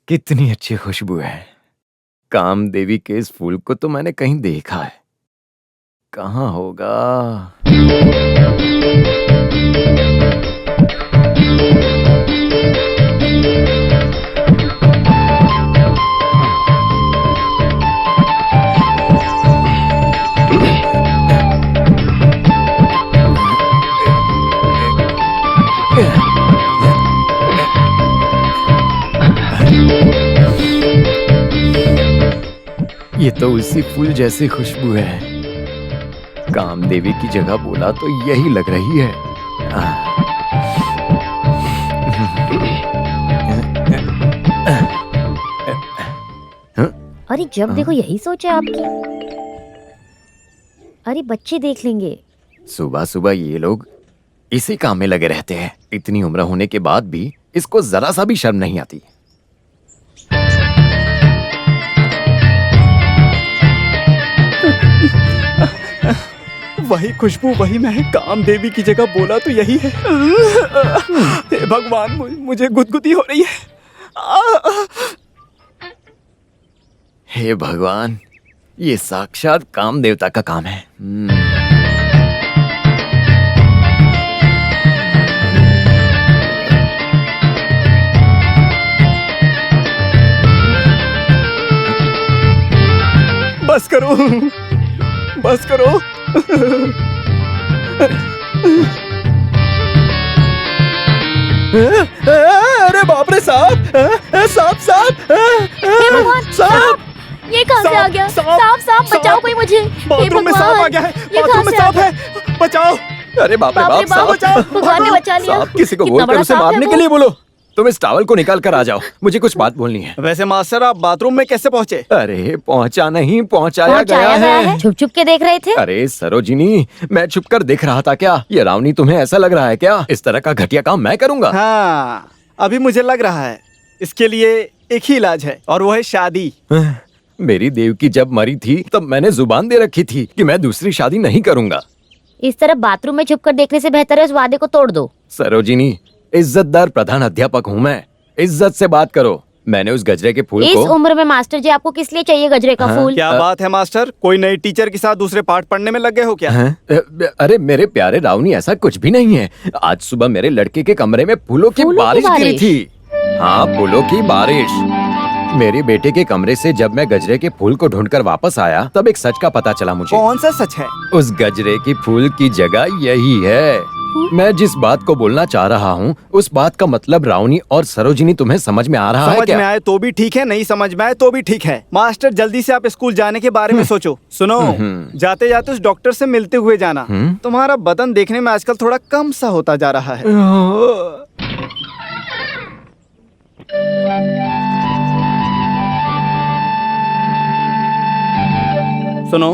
कितनी अच्छी खुशबू है। कामदेवी के इस फूल को तो मैंने कहीं देखा है। कहाँ होगा? ये तो उसी फूल जैसी खुशबू है। कामदेवी की जगह बोला तो यही लग रही है। अरे जब देखो यही सोच है आपकी। अरे बच्चे देख लेंगे। सुबह सुबह ये लोग इसी काम में लगे रहते हैं। इतनी उम्र होने के बाद भी इसको जरा सा भी शर्म नहीं आती। वही खुशबू, वही महक। कामदेवी की जगह बोला तो यही है। हे भगवान, मुझे गुदगुदी हो रही है। हे भगवान, ये साक्षात काम देवता का काम है। बस करो, बस करो। अरे बाप रे, सांप! सांप! सांप! सांप! ये कहाँ से आ गया? सांप बचाओ कोई मुझे। बाथरूम में सांप आ गया है। बाथरूम में सांप है, बचाओ। अरे बाप रे बाप, सांप! बचाओ। भगवान ने बचा लिया। सांप किसी को बोलकर उसे मारने के लिए बोलो। तुम इस टॉवल को निकाल कर आ जाओ, मुझे कुछ बात बोलनी है। वैसे मास्टर, आप बाथरूम में कैसे पहुँचे? अरे पहुंचा नहीं, पहुंचाया गया है। छुप छुप के देख रहे थे। अरे सरोजिनी, मैं छुपकर देख रहा था क्या? ये रावनी तुम्हें ऐसा लग रहा है क्या? इस तरह का घटिया काम मैं करूंगा? हाँ, अभी मुझे लग रहा है। इसके लिए एक ही इलाज है, और वो है शादी। मेरी देवकी जब मरी थी तब मैंने जुबान दे रखी थी कि मैं दूसरी शादी नहीं करूंगा। इस तरह बाथरूम में छुपकर देखने से बेहतर है उस वादे को तोड़ दो। सरोजिनी, इज्जतदार प्रधान अध्यापक हूँ मैं, इज्जत से बात करो। मैंने उस गजरे के फूल इस को... उम्र में मास्टर जी आपको किस लिए चाहिए गजरे का फूल? क्या बात है मास्टर, कोई नई टीचर के साथ दूसरे पाठ पढ़ने में लग गए हो क्या? अरे मेरे प्यारे रावनी, ऐसा कुछ भी नहीं है। आज सुबह मेरे लड़के के कमरे में फूलों की बारिश गिरी थी। हाँ, फूलों की बारिश। मेरे बेटे के कमरे से जब मैं गजरे के फूल को ढूंढकर वापस आया तब एक सच का पता चला मुझे। कौन सा सच है? उस गजरे की फूल की जगह यही है। मैं जिस बात को बोलना चाह रहा हूँ उस बात का मतलब रावनी और सरोजिनी तुम्हें समझ में आ रहा है क्या? समझ में आए तो भी ठीक है, नहीं समझ में आए तो भी ठीक है। मास्टर, जल्दी से आप स्कूल जाने के बारे में सोचो। सुनो, जाते जाते उस डॉक्टर से मिलते हुए जाना। तुम्हारा बदन देखने में आजकल थोड़ा कम सा होता जा रहा है। सुनो,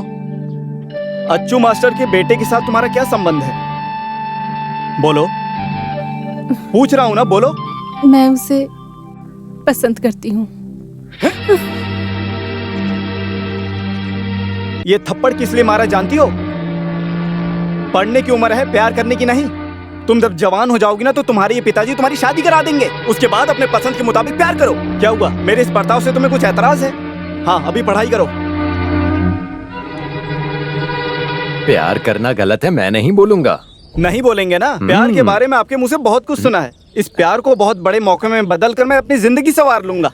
अच्छू मास्टर के बेटे के साथ तुम्हारा क्या संबंध है? बोलो, पूछ रहा हूँ ना, बोलो। मैं उसे पसंद करती हूँ। ये थप्पड़ किस लिए मारा जानती हो? पढ़ने की उम्र है, प्यार करने की नहीं। तुम जब जवान हो जाओगी ना तो तुम्हारे ये पिताजी तुम्हारी शादी करा देंगे। उसके बाद अपने पसंद के मुताबिक प्यार करो। क्या हुआ, मेरे इस बर्ताव से तुम्हें कुछ एतराज है? हाँ, अभी पढ़ाई करो। प्यार करना गलत है, मैं नहीं बोलूंगा। नहीं बोलेंगे ना? प्यार के बारे में आपके मुंह से बहुत कुछ सुना है। इस प्यार को बहुत बड़े मौके में बदल कर मैं अपनी जिंदगी संवार लूंगा।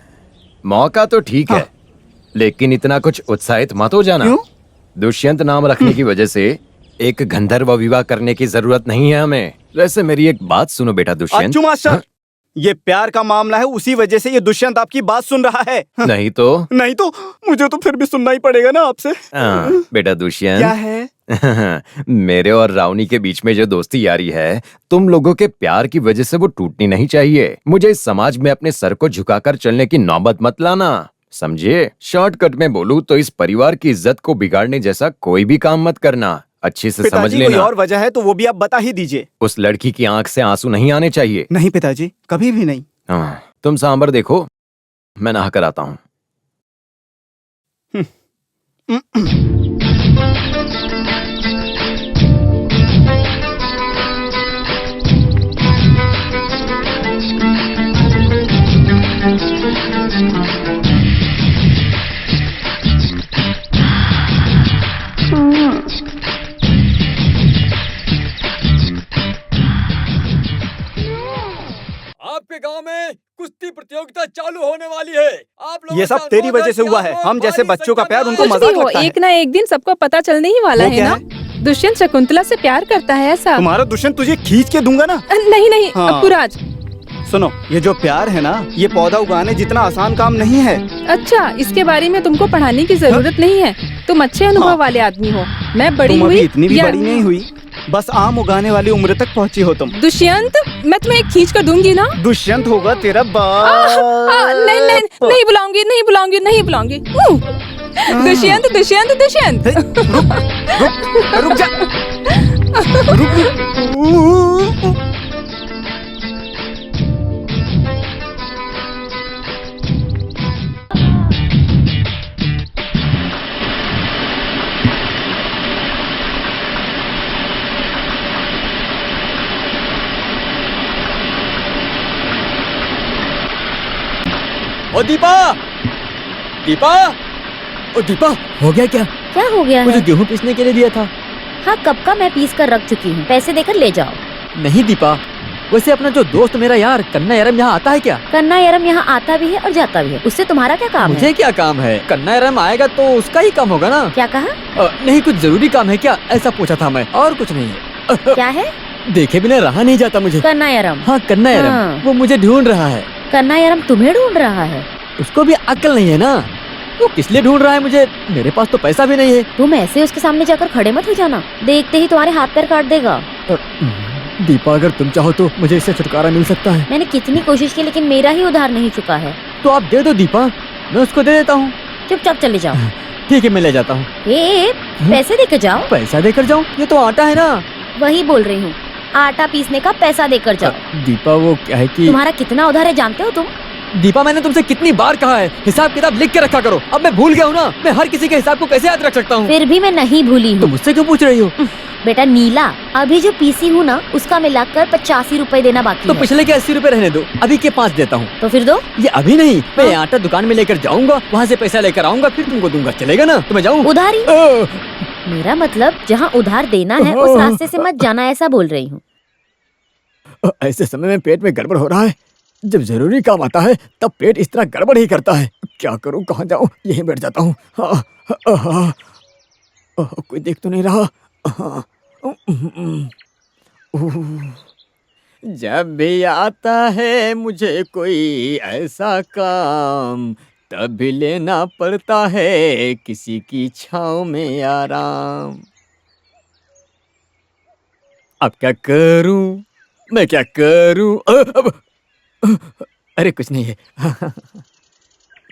मौका तो ठीक है, लेकिन इतना कुछ उत्साहित मत हो जाना। क्यों? दुष्यंत नाम रखने की वजह से एक गंधर्व विवाह करने की जरूरत नहीं है हमें। वैसे मेरी एक बात सुनो बेटा दुष्यंत। अच्छू मास्टर, ये प्यार का मामला है, उसी वजह से ये दुष्यंत आपकी बात सुन रहा है। नहीं तो? नहीं तो मुझे तो फिर भी सुनना ही पड़ेगा ना आपसे। बेटा दुष्यंत, क्या है? मेरे और रावनी के बीच में जो दोस्ती यारी है, तुम लोगों के प्यार की वजह से वो टूटनी नहीं चाहिए। मुझे इस समाज में अपने सर को झुकाकर चलने की नौबत मत लाना, समझे? शॉर्टकट में बोलूं तो इस परिवार की इज्जत को बिगाड़ने जैसा कोई भी काम मत करना। अच्छे से समझ लेना। कोई और वजह है तो वो भी आप बता ही दीजिए। उस लड़की की आंख से आंसू नहीं आने चाहिए। नहीं पिताजी, कभी भी नहीं। तुम सांबर देखो, मैं नहा कर आता हूँ। गांव में कुश्ती प्रतियोगिता चालू होने वाली है। आप लोग ये सब तेरी वजह से हुआ है। हम जैसे बच्चों का प्यार उनको कुछ मजाक भी हो, लगता है। एक ना एक दिन सबको पता चलने ही वाला वो है क्या ना। दुष्यंत शकुंतला से प्यार करता है ऐसा। तुम्हारा दुष्यंत तुझे खींच के दूंगा ना। नहीं नहीं हाँ। अपुराज। सुनो, ये जो प्यार है ना, ये पौधा उगाने जितना आसान काम नहीं है। अच्छा, इसके बारे में तुमको पढ़ाने की जरूरत नहीं है। तुम अच्छे हाँ। अनुभव वाले आदमी हो। मैं बड़ी तुम हुई अभी इतनी भी या- बड़ी नहीं हुई, बस आम उगाने वाली उम्र तक पहुंची हो तुम। दुष्यंत, मैं तुम्हें एक खींच कर दूंगी ना। दुष्यंत होगा तेरा नहीं नहीं नहीं बुलाऊंगी, नहीं बुलाऊंगी, नहीं बुलाऊंगी। दुष्यंत दुष्यंत दुष्यंत। रुक जा। रुक। ओ दीपा, दीपा, ओ दीपा, हो गया क्या? क्या हो गया मुझे है? गेहूं पीसने के लिए दिया था। हाँ, कब का मैं पीस कर रख चुकी हूँ। पैसे देकर ले जाओ। नहीं दीपा, वैसे अपना जो दोस्त मेरा यार कन्ना यारम यहाँ आता है क्या? कन्ना यारम यहाँ आता भी है और जाता भी है। उससे तुम्हारा क्या काम मुझे है? क्या काम है? कन्ना यारम आएगा तो उसका ही काम होगा ना। क्या कहा? नहीं, कुछ जरूरी काम है क्या? ऐसा पूछा था मैं, और कुछ नहीं है। क्या है? देखे बिना रहा नहीं जाता मुझे। कन्ना यारम। हाँ, कन्ना यारम, हाँ। वो मुझे ढूंढ रहा है। कन्ना यारम तुम्हें ढूंढ रहा है? उसको भी अक्ल नहीं है ना। वो किस लिए ढूंढ रहा है मुझे? मेरे पास तो पैसा भी नहीं है। तुम ऐसे उसके सामने जाकर खड़े मत हो जाना। देखते ही तुम्हारे हाथ पैर काट देगा। दीपा, अगर तुम चाहो तो मुझे इससे छुटकारा मिल सकता है। मैंने कितनी कोशिश की लेकिन मेरा ही उधार नहीं चुका है। तो आप दे दो दीपा, मैं उसको दे देता हूँ। चुपचाप चले जाओ। ठीक है, मैं ले जाता हूँ। ए, पैसे देकर जाओ। पैसा देकर जाऊँ? ये तो आटा है ना। वही बोल रही हूँ, आटा पीसने का पैसा देकर जाओ। दीपा, वो क्या है कि तुम्हारा कितना उधार है जानते हो तुम? दीपा, मैंने तुमसे कितनी बार कहा है हिसाब किताब लिख के रखा करो। अब मैं भूल गया हूँ ना। मैं हर किसी के हिसाब को कैसे याद रख सकता हूँ? फिर भी मैं नहीं भूली तो हूँ। मुझसे क्यों पूछ रही हो? बेटा नीला, अभी जो पीसी हूँ ना, उसका मिलाकर 85 रुपए देना बाकी तो है। पिछले के 80 रुपए रहने दो, अभी के 5 देता हूँ। तो फिर दो। ये अभी नहीं, मैं ये आटा दुकान में लेकर जाऊंगा, वहाँ से पैसा लेकर आऊंगा, फिर तुमको दूंगा। चलेगा ना? तो मैं जाऊँ? उधारी? मेरा मतलब जहाँ उधार देना है उस रास्ते से मत जाना, ऐसा बोल रही हूँ। ऐसे समय में पेट में गड़बड़ हो रहा है। जब जरूरी काम आता है तब पेट इस तरह गड़बड़ ही करता है। क्या करूं, कहाँ जाऊं? यहीं बैठ जाता हूँ। कोई देख तो नहीं रहा। जब भी आता है मुझे कोई ऐसा काम, तभी लेना पड़ता है किसी की छाँव में आराम। अब क्या करूं, मैं क्या करूं? अरे कुछ नहीं है।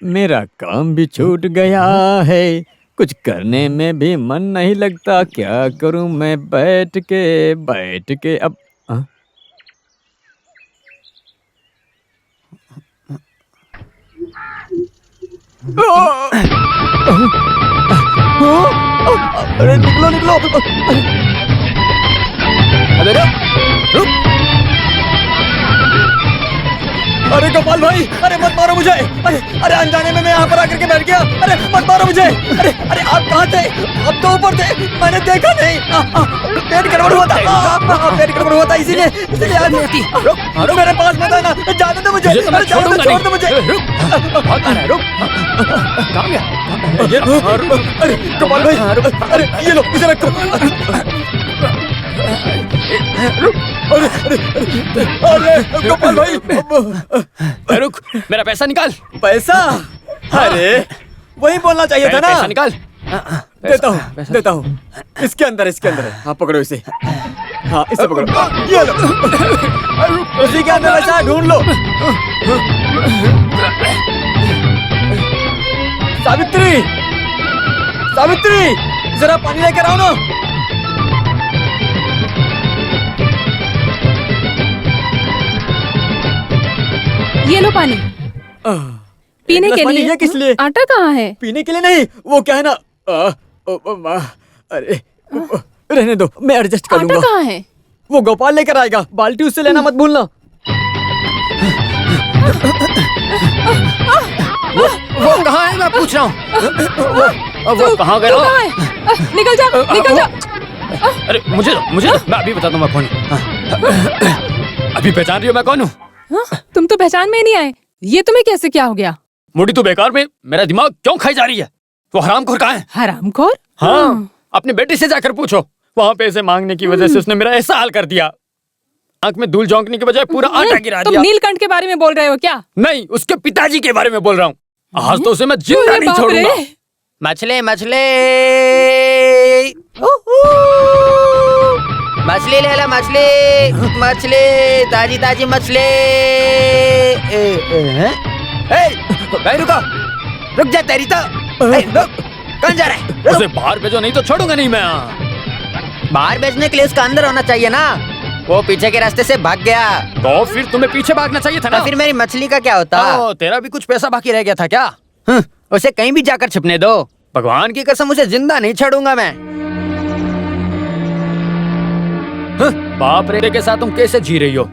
मेरा काम भी छूट गया है, कुछ करने में भी मन नहीं लगता। क्या करूं मैं बैठ के अब अरे निकलो निकलो। अरे रुक। अरे गोपाल भाई, अरे मत मारो मुझे। अरे अनजाने में मैं यहाँ पर आकर के बैठ गया। अरे मत मारो मुझे। अरे आप कहाँ थे? आप तो ऊपर थे, मैंने देखा नहीं। पेट गड़बड़ हुआ था। पेट गड़बड़ हुआ था, इसीलिए आज रुक। मेरे पास मत आना, जाने दो मुझे। अरे जाने दो, छोड़ दो मुझे। रुक। कहाँ गया? अरे गोपाल भाई, अरे ये लो, इसे रखो। अरे गोपाल भाई, रुक, मेरा पैसा निकाल। पैसा? अरे वही बोलना चाहिए था ना। पैसा निकाल। देता हूँ। इसके अंदर है। हाँ पकड़ो इसे। हाँ इसे पकड़ो। ये लो। उसी के अंदर पैसा ढूंढ लो। सावित्री, जरा पानी लेकर आओ ना। ये लो पानी। पीने के लिए। ये किस लिए? आटा कहाँ है? पीने के लिए नहीं, वो क्या है ना। अरे रहने दो, मैं एडजस्ट कर लूंगा। आटा कहाँ है? वो गोपाल लेकर आएगा, बाल्टी उससे लेना मत भूलना। वो कहाँ है मैं पूछ रहा हूँ। वो कहाँ गया? कहाँ है? निकल जा। अरे मुझे मैं अभी बताता हूँ मैं कौन हूँ। अभी पहचान रही हो मैं कौन हूँ? हाँ, तुम तो पहचान में ही नहीं आए। ये तुम्हें कैसे क्या हो गया? मुड़ी तू बेकार में मेरा दिमाग क्यों खाई जा रही है? वो हरामखोर कहाँ है? हरामखोर? हाँ, अपने बेटे से जाकर पूछो। वहाँ पैसे मांगने की वजह से उसने मेरा ऐसा हाल कर दिया। आंख में धूल झोंकने की बजाय पूरा आटा गिरा तुम दिया। नीलकंठ के बारे में बोल रहे हो क्या? नहीं, उसके पिताजी के बारे में बोल रहा हूँ। आज तो उसे मैं जिंदा अरे नहीं बाप छोड़ूंगा। रे। मछली मछली मछली ले ला, मछली मछली, ताजी ताजी मछली। भाई रुको, रुक जा तेरी तो। रुक, कौन जा रहा है? उसे बाहर भेजो, नहीं तो छोड़ूंगा नहीं मैं। बाहर भेजने के लिए उसका अंदर होना चाहिए ना। वो पीछे के रास्ते से भाग गया। तो फिर तुम्हें पीछे भागना चाहिए था ना। तो फिर मेरी मछली का क्या होता? तेरा भी कुछ पैसा बाकी रह गया था क्या? उसे कहीं भी जाकर छिपने दो। भगवान की कसम, उसे जिंदा नहीं छोड़ूंगा मैं। बाप रे के साथ तुम कैसे जी रही हो?